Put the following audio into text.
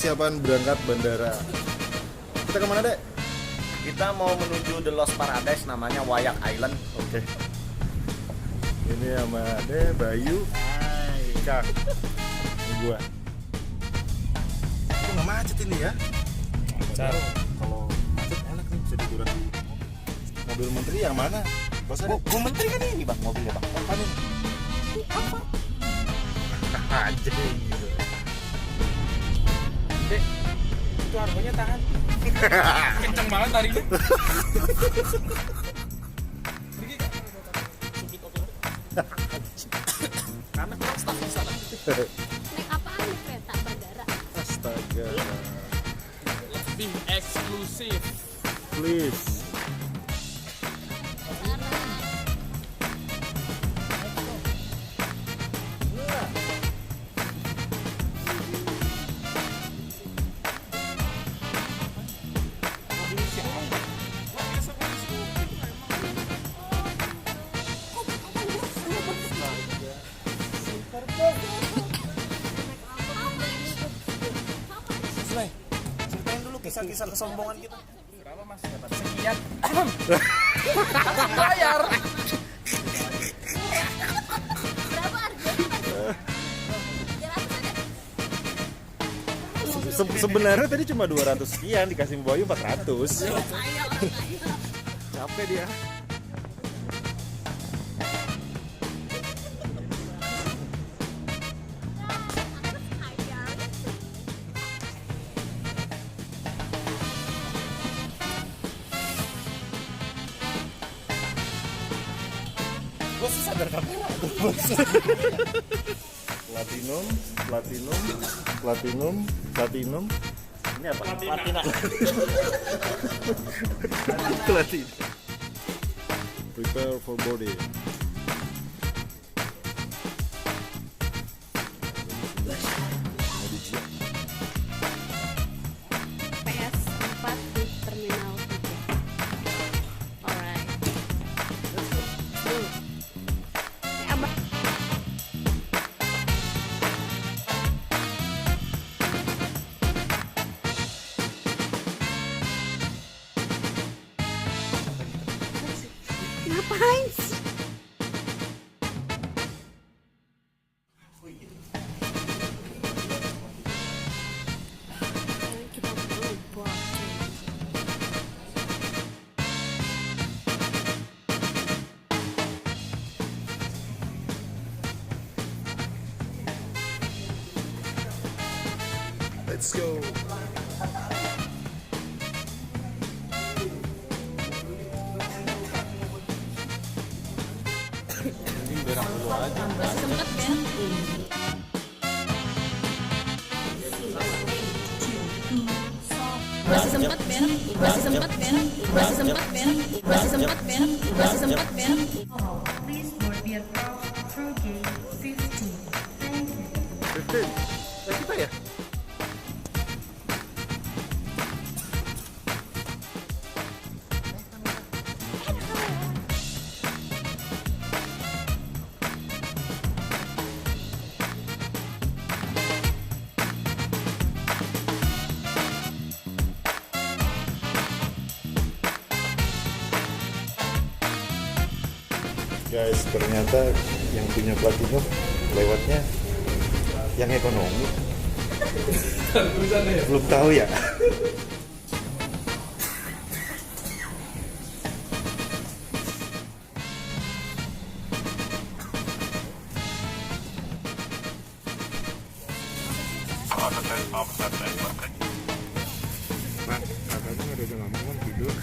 persiapan berangkat bandara. Kita kemana, Dek? Kita mau menuju The Lost Paradise, namanya Wayag Island. Oke. Ini sama Ade, Bayu, Kak, ini gua. Kok nggak macet ini ya? Kalau macet enak nih, bisa tiduran. Mobil menteri yang mana? Bos ada? Bu Menteri kan ini bang, mobilnya bang. Apa nih? Anjing. Dek, itu harganya tahan. Kenceng banget taringnya. Pergi kak. Subit oke. Karena kurang staff di sana. Naik apaan nih kereta bandara? Astaga. Lebih eksklusif. Please. Ceritain dulu kisah-kisah kesombongan kita. Berapa mas? Sekian. Bayar. Berapa harganya? Sebenarnya tadi cuma 200 sekian, dikasih Mbak Bayu 400. Capek dia. Gue sih sadar kamera. Platinum. Ini apa? Platina. Platinum. Prepare for boarding. PS4 di terminal 3. Alright. Abah. Ngapain sih? Kita berubah. Let's go. Ini berak dulu aja. Sempet kan? Masih sempat berak, masih sempat berak, masih sempat berak, masih sempat berak, masih sempat berak. Please board the aircraft through gate 15. Thank you. 15. Kita ya? Guys, ternyata yang punya platinum lewatnya yang ekonomi. Belum tahu ya. Nah, kakaknya udah lama kan tidur.